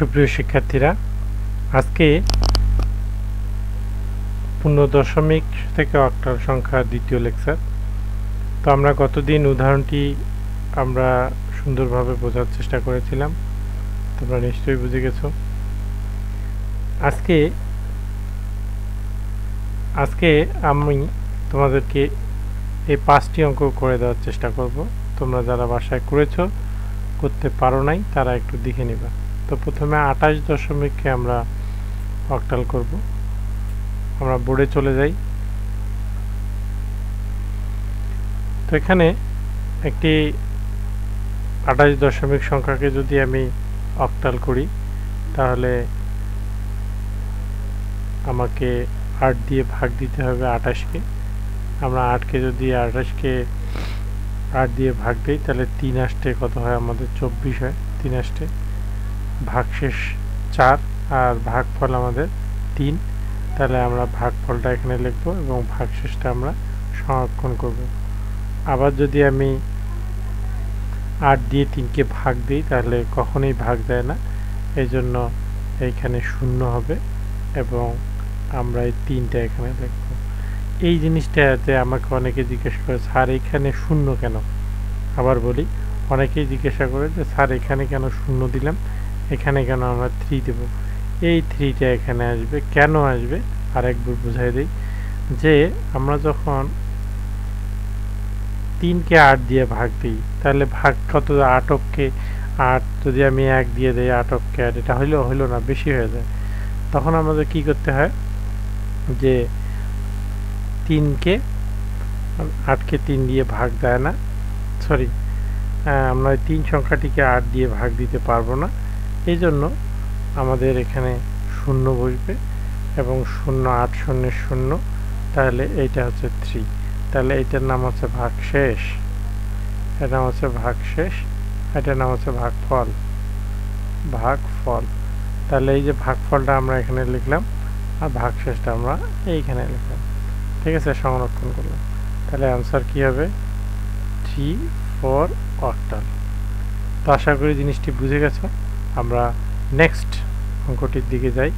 সুপ্রিয় শিক্ষার্থীরা, আজকে পূর্ণ দশমিক থেকে অক্টাল সংখ্যার দ্বিতীয় লেকচার। তো আমরা গতদিন উদাহরণটি আমরা সুন্দরভাবে বোঝার চেষ্টা করেছিলাম, তোমরা নিশ্চয়ই বুঝে গেছো। আজকে আমি তোমাদেরকে এই 5টি অঙ্ক করে দেওয়ার চেষ্টা করব। তোমরা যারা বাসায় করতে পারো নাই তারা একটু দেখে নিবা। তো প্রথমে 28 দশমিককে আমরা অক্টাল করব। আমরা বোর্ডে চলে যাই। তো এখানে একটি 28 দশমিক সংখ্যাকে যদি আমি অক্টাল করি তাহলে আমাকে 8 দিয়ে ভাগ দিতে হবে 28কে। আমরা 8কে যদি 8 দিয়ে ভাগ দিই তাহলে 3 আসতে কত হয়, আমাদের 24 হয়। 3 আসতে ভাগশেষ 4 আর ভাগফল আমাদের 3। তাহলে আমরা ভাগফলটা এখানে লিখব এবং ভাগশেষটা আমরা সংরক্ষণ করব। আবার যদি আমি 8 দিয়ে 3কে ভাগ দিই তাহলে কখনোই ভাগ যায় না, এই জন্য এইখানে 0 হবে এবং আমরা এই 3টা এখানে লিখব। এই জিনিসটাতে আমাকে অনেকে জিজ্ঞেস করে, স্যার এখানে 0 কেন? আবার বলি, অনেকেই জিজ্ঞাসা করে যে স্যার এখানে কেন 0 দিলাম, এখানে কেন আমরা 3 দেব? এই 3টা এখানে আসবে, কেন আসবে আরেকবার বুঝাই দিই। যে আমরা যখন 3কে 8 দিয়ে ভাগ দিই তাহলে ভাগ কত, 8কে 8 যদি আমি 1 দিয়ে দিই 8কে 8, এটা হইলো না, বেশি হয়ে যায়। তখন আমাদের কি করতে হয়, যে 8কে 3 দিয়ে ভাগ দেয় না, সরি, আমরা 3 সংখ্যাটিকে 8 দিয়ে ভাগ দিতে পারবো না, এই জন্য আমাদের এখানে 0 বসবে এবং 0 8 0 0, তাহলে এইটা হচ্ছে 3। তাহলে এইটার নাম হচ্ছে ভাগশেষ, এটার নাম হচ্ছে ভাগশেষ, এটার নাম হচ্ছে ভাগফল। তাহলে এই যে ভাগফলটা আমরা এখানে লিখলাম আর ভাগশেষটা আমরা এইখানে লিখলাম, ঠিক আছে, সংরক্ষণ করলাম। তাহলে আনসার কি হবে, 3 4 অক্টাল। তো আশা করি জিনিসটি বুঝে গেছো। আমরা নেক্সট অঙ্কটির দিকে যাই।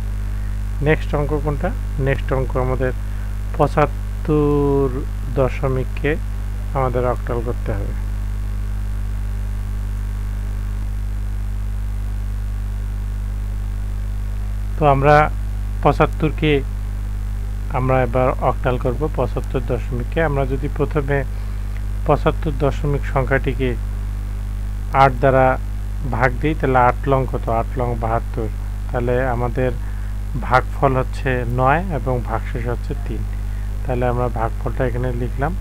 নেক্সট অঙ্ক কোনটা? নেক্সট অঙ্ক আমাদের 75 দশমিককে আমাদের অক্টাল করতে হবে। তো আমরা 75কে আমরা এবার অক্টাল করব। 75 দশমিককে আমরা যদি প্রথমে 75 দশমিক সংখ্যাটিকে 8 দ্বারা ভাগ দিই তাহলে 8 লং কত, 8 লং 72। তাহলে আমাদের ভাগফল হচ্ছে 9 এবং ভাগশেষ হচ্ছে 3। তাহলে আমরা ভাগফলটা এখানে লিখলাম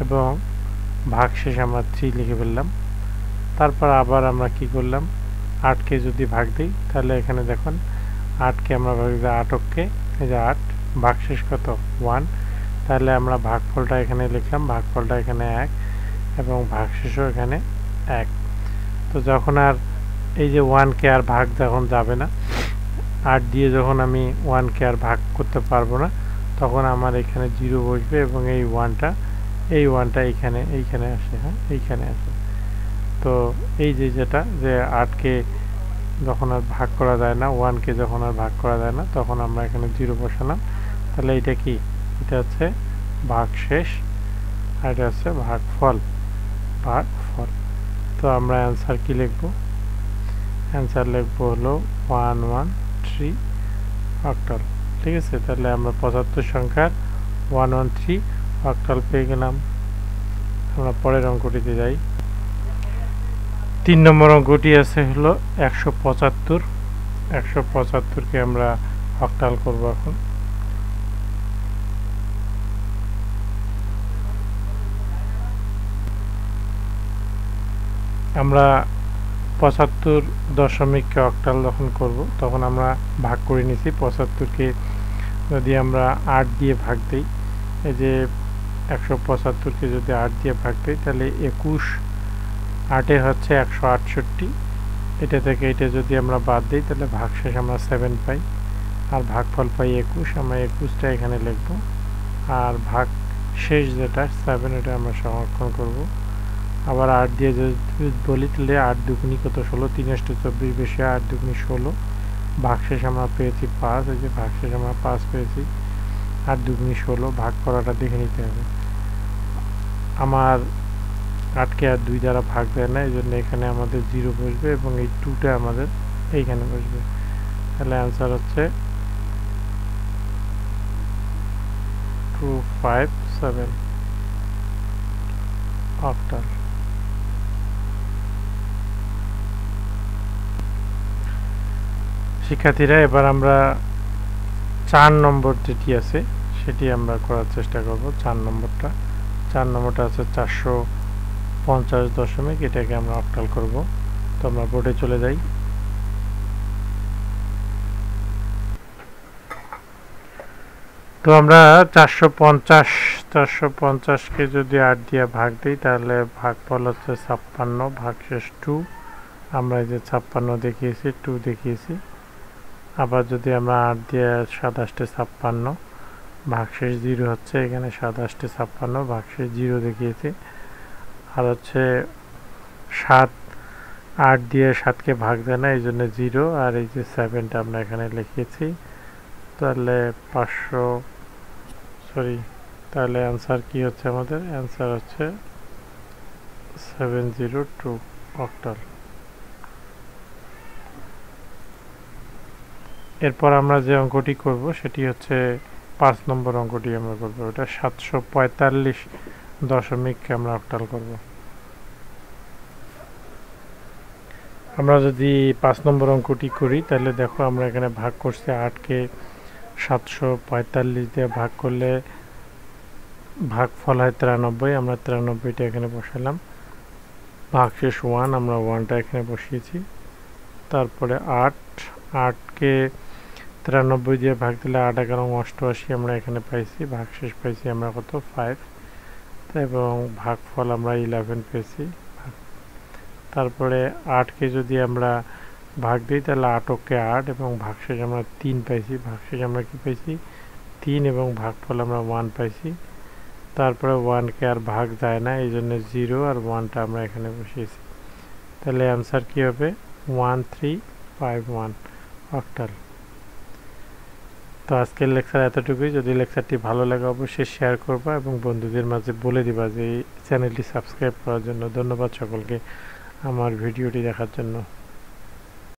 এবং ভাগশেষ আমরা 3 লিখে ফেললাম। তারপর আবার আমরা কি করলাম, 8কে যদি ভাগ দিই তাহলে এখানে দেখুন 8কে আমরা ভাগ দিই 8কে, এই যে 8, ভাগশেষ কত 1। তাহলে আমরা ভাগফলটা এখানে লিখলাম, ভাগফলটা এখানে 1 এবং ভাগশেষও এখানে 1। তো যখন আর এই যে 1কে আর ভাগ যখন যাবে না, 8 দিয়ে যখন আমি 1কে আর ভাগ করতে পারবো না, তখন আমার এখানে 0 বসবে এবং এই 1টা এইখানে আসে, হ্যাঁ এইখানে আসে। তো এই যেটা যে 8কে যখন আর ভাগ করা যায় না, 1কে যখন আর ভাগ করা যায় না, তখন আমরা এখানে 0 বসালাম। তাহলে এটা কি, এটা হচ্ছে ভাগশেষ আর এটা হচ্ছে ভাগফল। তো আমরা অ্যান্সার কি লিখব? অ্যান্সার লিখব হলো 113 অক্টাল, ঠিক আছে। তাহলে আমরা 75 সংখ্যার 113 অক্টাল পেয়ে গেলাম। আমরা পরের অঙ্কটিতে যাই। 3 নম্বর অঙ্কটি আছে হলো 175। 175কে আমরা অক্টাল করব এখন। আমরা 75 দশমিককে অক্টাল যখন করব তখন আমরা ভাগ করে নিছি। 75কে যদি আমরা 8 দিয়ে ভাগ দিই, এই যে 175কে যদি 8 দিয়ে ভাগ দিই তাহলে 21, 8 হচ্ছে 168, এটা থেকে এটা যদি আমরা বাদ দিই তাহলে ভাগশেষ আমরা 7 পাই আর ভাগফল পাই 21। আমরা 21টা এখানে লিখব আর ভাগশেষ যেটা 7 এটা আমরা সংরক্ষণ করব। আবার 8 দিয়ে যদি বলি তাহলে 8 দুগুণী কত 16, 3/24 বেশি 8 দুগুণী 16, ভাগশেষ আমরা পেয়েছি 5, এই যে ভাগশেষ আমরা 5 পেয়েছি, 8 দুগুণী 16, ভাগ করাটা দেখে নিতে হবে। আমার 8কে আর 2 দ্বারা ভাগ দেয় না, এই জন্য এখানে আমাদের 0 বসবে এবং এই 2টা আমাদের এইখানে বসবে। তাহলে অ্যান্সার হচ্ছে 257 অক্টাল। শিক্ষার্থীরা, এবার আমরা 4 নম্বর যেটি আছে সেটি আমরা করার চেষ্টা করব। 4 নম্বরটা আছে 450 দশমিক, এটাকে আমরা অক্টাল করব। তো আমরা বোর্ডে চলে যাই। তো আমরা 450কে যদি 8 দিয়ে ভাগ দিই তাহলে ভাগফল হচ্ছে 56, ভাগশেষ 2, আমরা এই যে 56 দেখিয়েছি, 2 দেখিয়েছি। আবার যদি আমরা 8 দিয়ে 27 56, ভাগশেষ 0 হচ্ছে, এখানে 27 56, ভাগশেষ 0 দেখিয়েছি। আর হচ্ছে 7, 8 দিয়ে 7কে ভাগ দেয় না, এই জন্য 0, আর এই যে 7টা আমরা এখানে লিখিয়েছি। তাহলে তাহলে অ্যান্সার কি হচ্ছে আমাদের? অ্যান্সার হচ্ছে 702 অক্টাল। এরপর আমরা যে অঙ্কটি করব সেটি হচ্ছে 5 নম্বর অঙ্কটি আমরা করব। এটা 745 দশমিককে আমরা অক্টাল করব। আমরা যদি 5 নম্বর অঙ্কটি করি তাহলে দেখো আমরা এখানে ভাগ করছি 8কে 745 দিয়ে ভাগ করলে ভাগফল হয় 93, আমরা 93টা এখানে বসালাম। ভাগশেষ 1, আমরা 1টা এখানে বসিয়েছি। তারপরে 8কে 93 দিয়ে ভাগ দিলে 8 11 88 আমরা এখানে পাইছি, ভাগশেষ পাইছি আমরা কত 5, এবং ভাগফল আমরা 11 পেয়েছি। তারপরে 8কে যদি আমরা ভাগ দিই তাহলে 8কে 8 এবং ভাগশেষ আমরা 3 পাইছি, ভাগশেষ আমরা কি পাইছি 3, এবং ভাগফল আমরা 1 পাইছি। তারপরে 1কে আর ভাগ যায় না, এই জন্য 0 আর 1টা আমরা এখানে বসিয়েছি। তাহলে অ্যান্সার কি হবে? 1351 অক্টাল। তো আজকের লেকচার এতটুকুই। যদি লেকচারটি ভালো লাগে অবশ্যই শেয়ার করবা এবং বন্ধুদের মাঝে বলে দিবা যে এই চ্যানেলটি সাবস্ক্রাইব করার জন্য। ধন্যবাদ সকলকে আমার ভিডিওটি দেখার জন্য।